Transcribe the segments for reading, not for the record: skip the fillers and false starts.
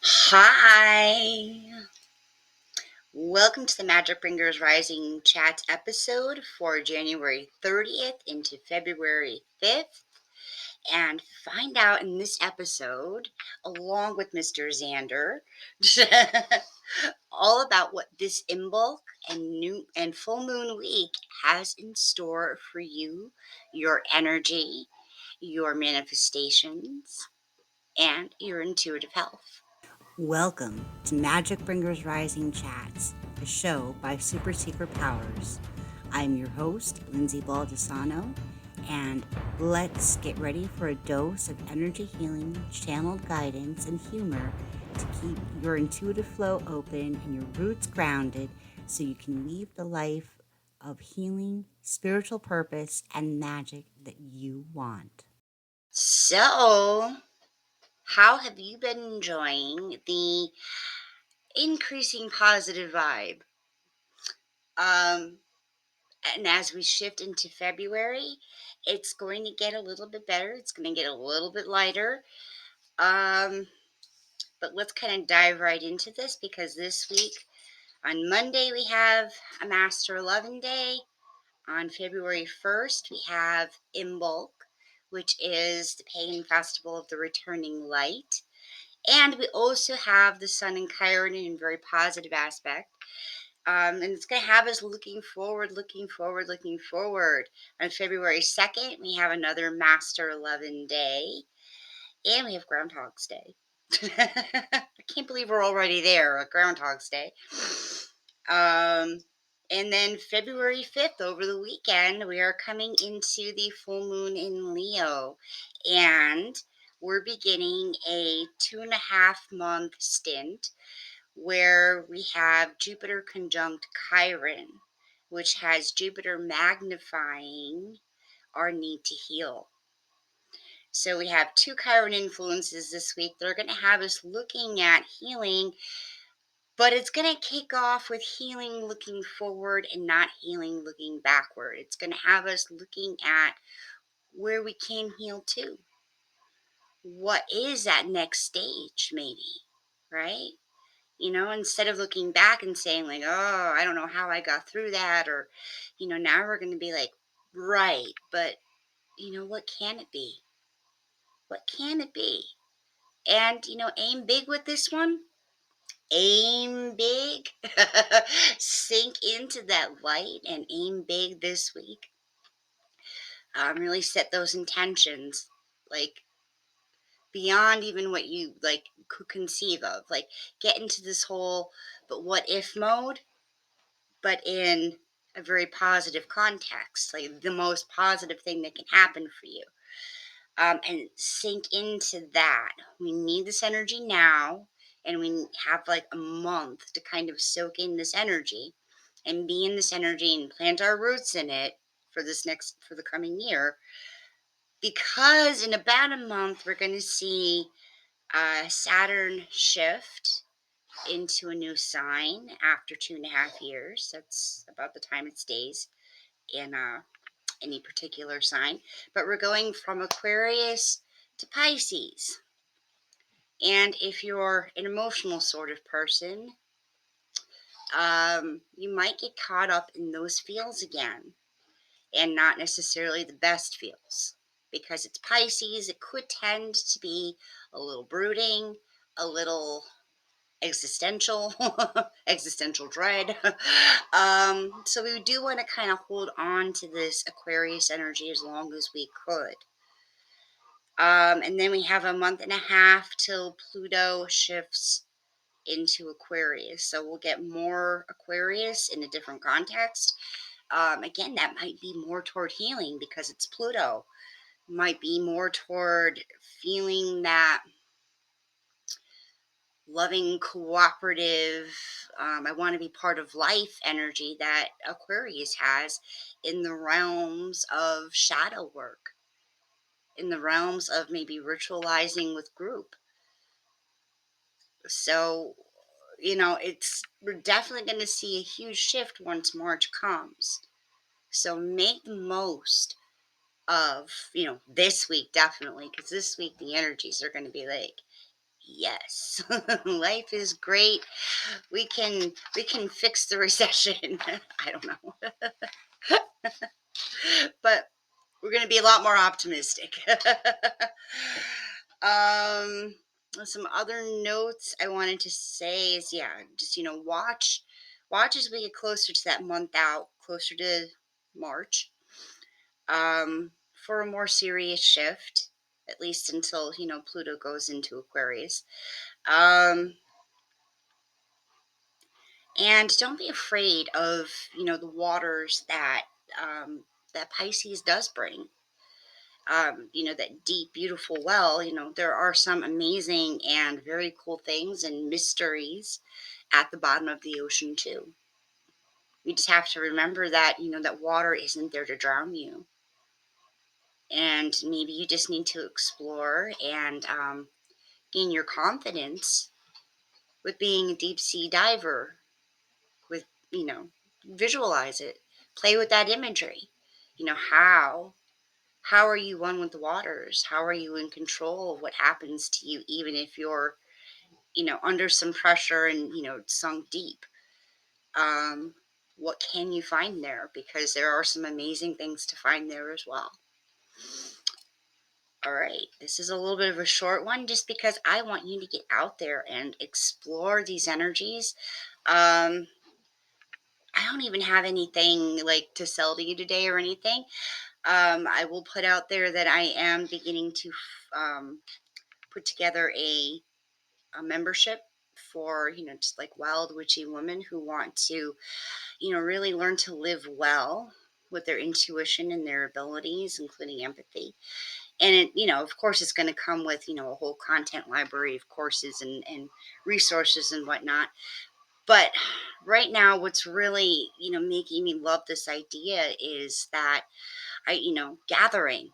Hi, welcome to the Magic Bringers Rising Chats episode for January 30th into February 5th. And find out in this episode, along with Mr. Xander, all about what this Imbolc and full moon week has in store for you, your energy, your manifestations, and your intuitive health. Welcome to Magic Bringers Rising Chats, a show by Super Secret Powers. I'm your host, Lindsay Baldessano, and let's get ready for a dose of energy healing, channeled guidance, and humor to keep your intuitive flow open and your roots grounded so you can lead the life of healing, spiritual purpose, and magic that you want. So, how have you been enjoying the increasing positive vibe? Um, and as we shift into February, it's going to get a little bit better. It's going to get a little bit lighter. Um, but let's kind of dive right into this because this week on Monday we have a Master 11 Day. On February 1st, we have Imbolc, which is the pagan festival of the returning light. And we also have the Sun and Chiron in a very positive aspect. And it's going to have us looking forward, looking forward, looking forward. On February 2nd, we have another Master 11 Day. And we have Groundhog's Day. I can't believe we're already there at Groundhog's Day. And then February 5th, over the weekend, we are coming into the full moon in Leo. And we're beginning a 2.5 month stint where we have Jupiter conjunct Chiron, which has Jupiter magnifying our need to heal. So we have two Chiron influences this week. They're going to have us looking at healing, but it's going to kick off with healing looking forward and not healing looking backward. It's going to have us looking at where we can heal to. What is that next stage, maybe, right? Instead of looking back and saying, like, oh, I don't know how I got through that, or, now we're going to be like, right, but, what can it be? What can it be? And, aim big with this one. Aim big. Sink into that light and aim big this week. Really set those intentions, like, beyond even what you, like, could conceive of. Like, get into this whole, but what if mode, but in a very positive context, like the most positive thing that can happen for you. And sink into that. We need this energy now, and we have like a month to kind of soak in this energy and be in this energy and plant our roots in it for the coming year. Because in about a month, we're going to see Saturn shift into a new sign after 2.5 years. That's about the time it stays in any particular sign. But we're going from Aquarius to Pisces. And if you're an emotional sort of person, you might get caught up in those feels again and not necessarily the best feels. Because it's Pisces, it could tend to be a little brooding, a little existential, existential dread. So we do want to kind of hold on to this Aquarius energy as long as we could. And then we have a month and a half till Pluto shifts into Aquarius. So we'll get more Aquarius in a different context. Again, that might be more toward healing because it's Pluto. Might be more toward feeling that loving, cooperative, I want to be part of life energy that Aquarius has in the realms of shadow work, in the realms of maybe ritualizing with group. So, we're definitely going to see a huge shift once March comes. So make the most of, this week, definitely, because this week the energies are going to be like, Yes. Life is great. We can fix the recession. I don't know. But we're going to be a lot more optimistic. um some other notes I wanted to say is, yeah, just watch as we get closer to that month out, closer to March, for a more serious shift, at least until Pluto goes into Aquarius. um and don't be afraid of the waters that Pisces does bring. That deep, beautiful well. There are some amazing and very cool things and mysteries at the bottom of the ocean too. You just have to remember that that water isn't there to drown you, and maybe you just need to explore and gain your confidence with being a deep sea diver. With you know, visualize it, play with that imagery. How are you one with the waters? How are you in control of what happens to you, even if you're under some pressure and sunk deep? um what can you find there? Because there are some amazing things to find there as well. All right, this is a little bit of a short one, just because I want you to get out there and explore these energies. I don't even have anything like to sell to you today or anything. I will put out there that I am beginning to put together a membership for just like wild witchy women who want to really learn to live well with their intuition and their abilities, including empathy. And it of course it's going to come with a whole content library of courses and resources and whatnot. But right now, what's really making me love this idea is that gathering.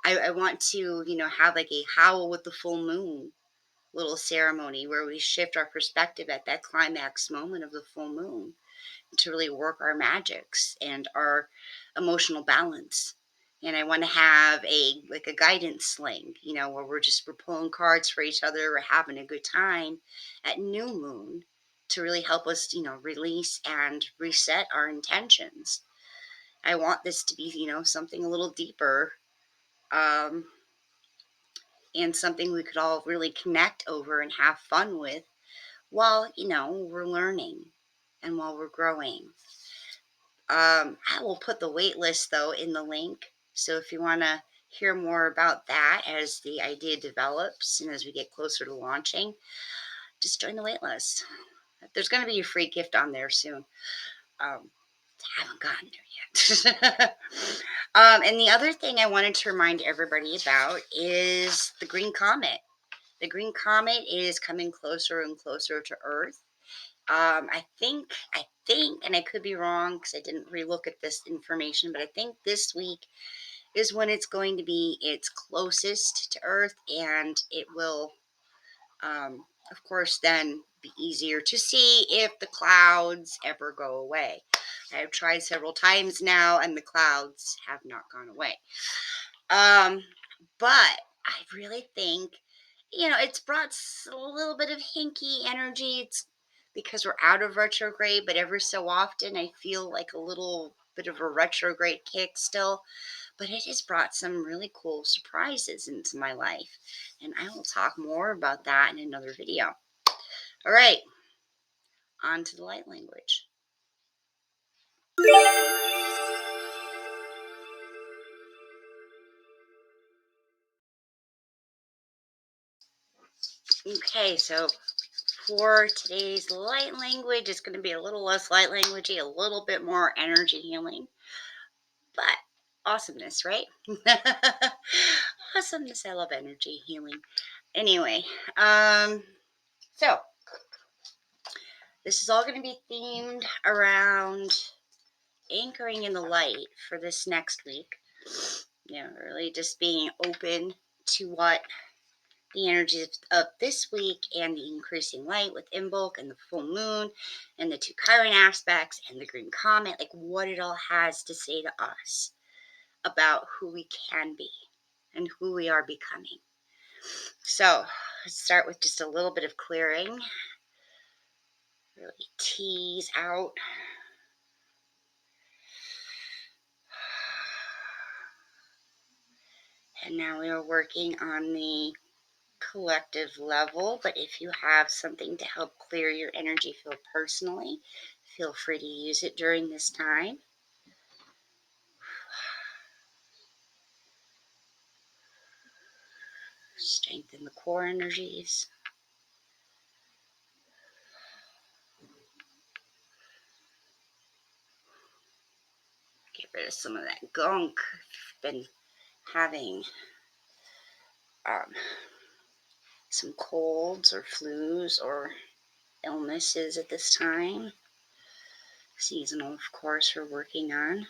I want to have like a howl with the full moon little ceremony where we shift our perspective at that climax moment of the full moon to really work our magics and our emotional balance. And I want to have a guidance sling, where we're pulling cards for each other, we're having a good time at new moon to really help us, release and reset our intentions. I want this to be, something a little deeper, um, and something we could all really connect over and have fun with while, we're learning and while we're growing. I will put the wait list though in the link. So if you want to hear more about that as the idea develops and as we get closer to launching, just join the wait list. There's going to be a free gift on there soon. Um, I haven't gotten there yet. And the other thing I wanted to remind everybody about is the green comet. The green comet is coming closer and closer to Earth. I think, and I could be wrong because I didn't relook at this information, but I think this week is when it's going to be its closest to Earth, and it will, of course, then be easier to see if the clouds ever go away. I have tried several times now, and the clouds have not gone away. Um, but I really think, it's brought a little bit of hinky energy. It's because we're out of retrograde, but ever so often I feel like a little bit of a retrograde kick still. But it has brought some really cool surprises into my life. And I will talk more about that in another video. All right, on to the light language. Okay, so for today's light language, it's going to be a little less light languagey, a little bit more energy healing, but awesomeness, right? Awesomeness. I love energy healing. Anyway, so this is all going to be themed around anchoring in the light for this next week. Really just being open to what the energies of this week and the increasing light with Imbolc and the full moon and the two Chiron aspects and the green comet, like what it all has to say to us about who we can be and who we are becoming. So Let's start with just a little bit of clearing. Really tease out. And now we are working on the collective level, but if you have something to help clear your energy field personally, feel free to use it during this time. Strengthen the core energies. Get rid of some of that gunk. If you've been having some colds or flus or illnesses at this time. Seasonal, of course, we're working on.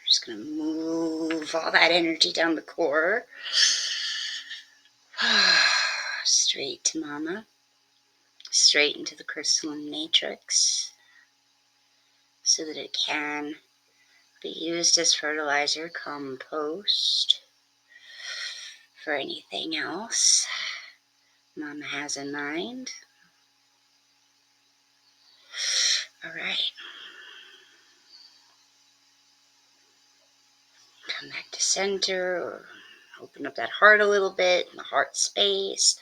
Just going to move all that energy down the core. Straight to Mama. Straight into the crystalline matrix so that it can be used as fertilizer, compost, for anything else Mama has in mind. All right. Come back to center, or open up that heart a little bit, in the heart space,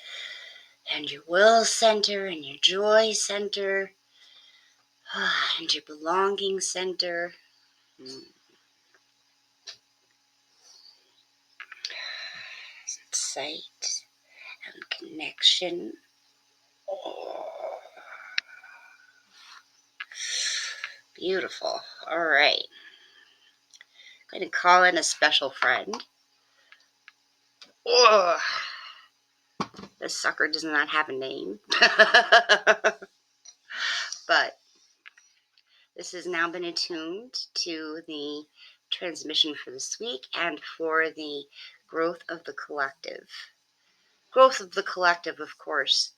and your will center, and your joy center, and your belonging center. Sight and connection. Oh, beautiful. All right. I'm going to call in a special friend. Oh, this sucker does not have a name. But this has now been attuned to the transmission for this week and for the growth of the collective. Growth of the collective, of course,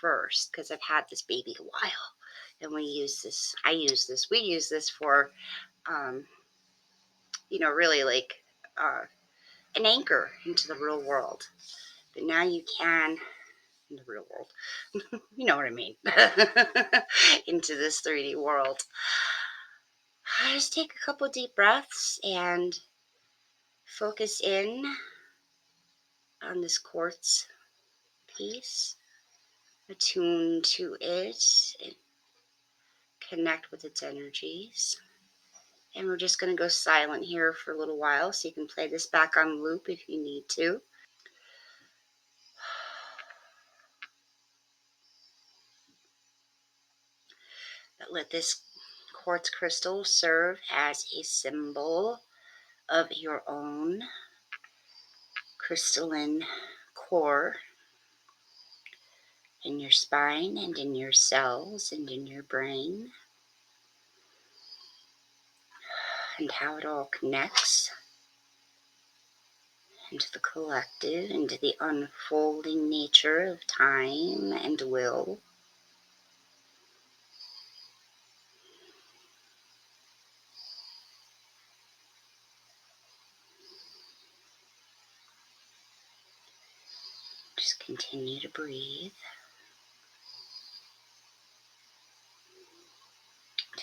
first, because I've had this baby a while. And we use this for, really like an anchor into the real world. But now you can, in the real world, you know what I mean, into this 3D world. Just take a couple deep breaths and focus in on this quartz piece. Attune to it and connect with its energies. And we're just going to go silent here for a little while so you can play this back on loop if you need to. But let this quartz crystal serve as a symbol of your own crystalline core in your spine and in your cells and in your brain, and how it all connects into the collective, into the unfolding nature of time and will. Just continue to breathe.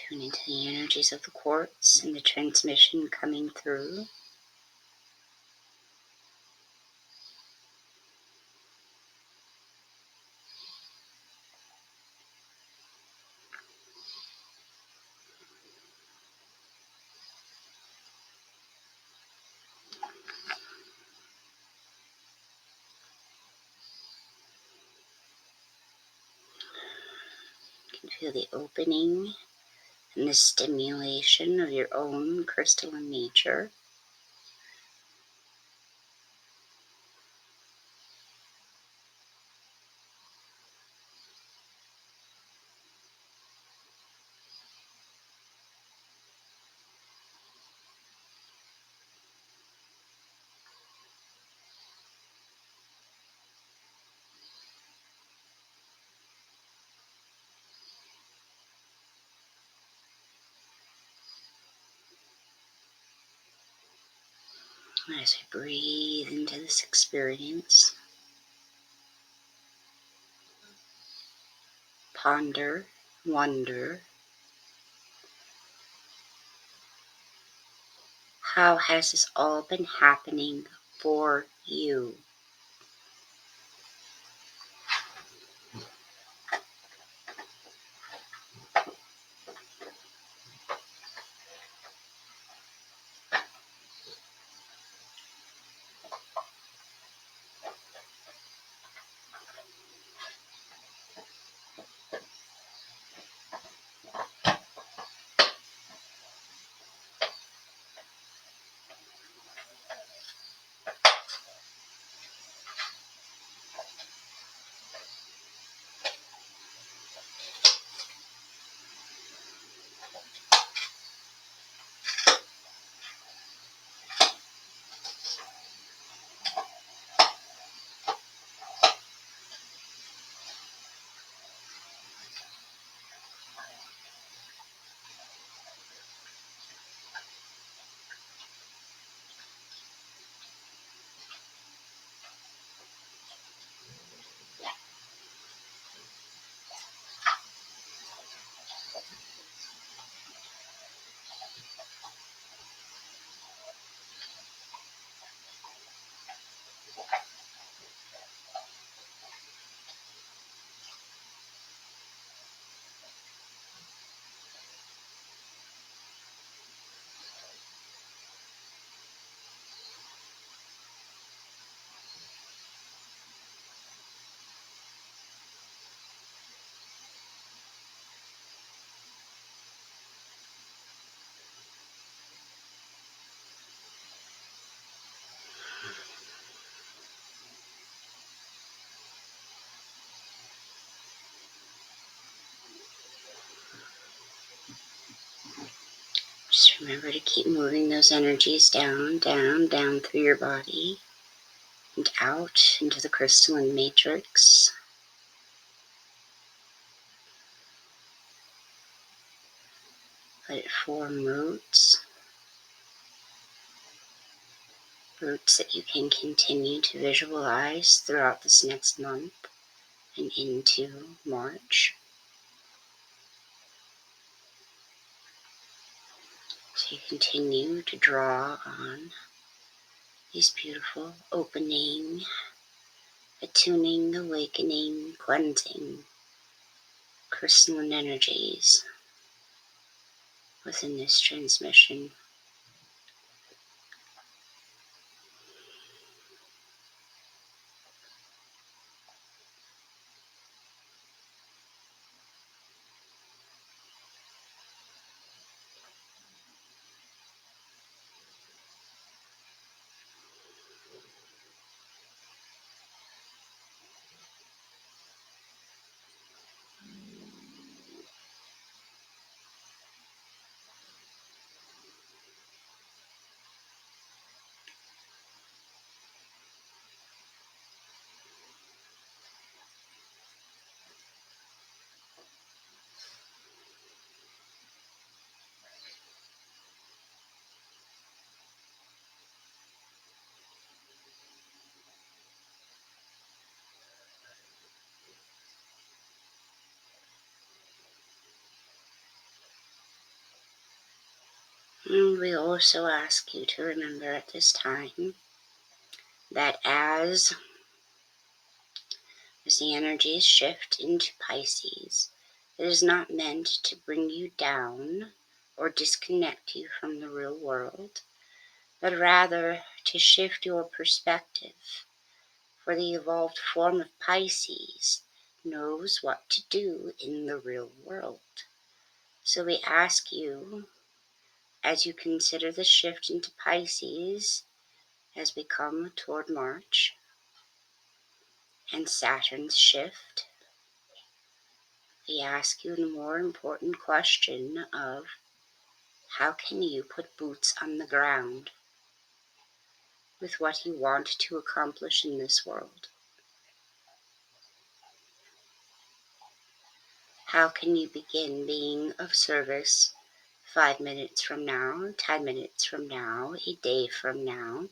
Tune into the energies of the quartz and the transmission coming through. You can feel the opening and the stimulation of your own crystalline nature. As we breathe into this experience, ponder, wonder, how has this all been happening for you? Just remember to keep moving those energies down, down, down through your body and out into the crystalline matrix. Let it form roots that you can continue to visualize throughout this next month and into March. So you continue to draw on these beautiful opening, attuning, awakening, cleansing, crystalline energies within this transmission. And we also ask you to remember at this time that as the energies shift into Pisces, it is not meant to bring you down or disconnect you from the real world, but rather to shift your perspective. For the evolved form of Pisces knows what to do in the real world. So we ask you, as you consider the shift into Pisces as we come toward March and Saturn's shift, we ask you the more important question of how can you put boots on the ground with what you want to accomplish in this world? How can you begin being of service 5 minutes from now, 10 minutes from now, a day from now,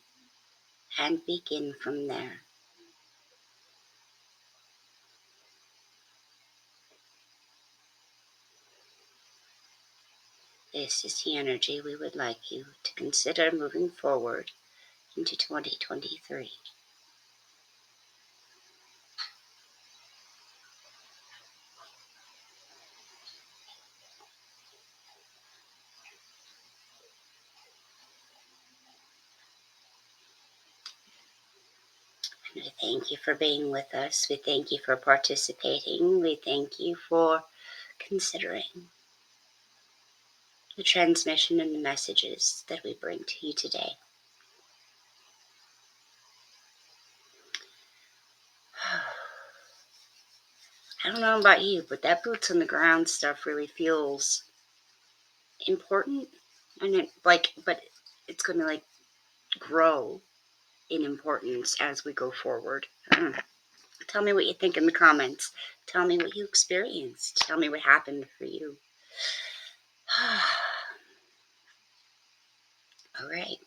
and begin from there. This is the energy we would like you to consider moving forward into 2023. And we thank you for being with us. We thank you for participating. We thank you for considering the transmission and the messages that we bring to you today. I don't know about you, but that boots on the ground stuff really feels important. And but it's going to grow in importance as we go forward. Tell me what you think in the comments. Tell me what you experienced. Tell me what happened for you. All right.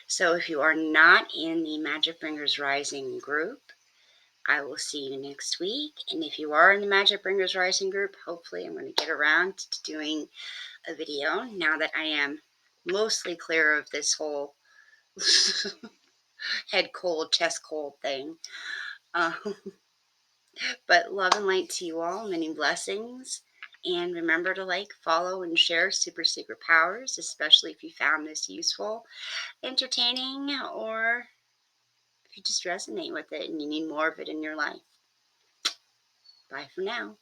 So if you are not in the Magic Bringers Rising group, I will see you next week. And if you are in the Magic Bringers Rising group, hopefully I'm going to get around to doing a video now that I am mostly clear of this whole head cold, chest cold thing. Uh, but love and light to you all. Many blessings. And remember to follow, and share Super Secret Powers, especially if you found this useful, entertaining, or if you just resonate with it and you need more of it in your life. Bye for now.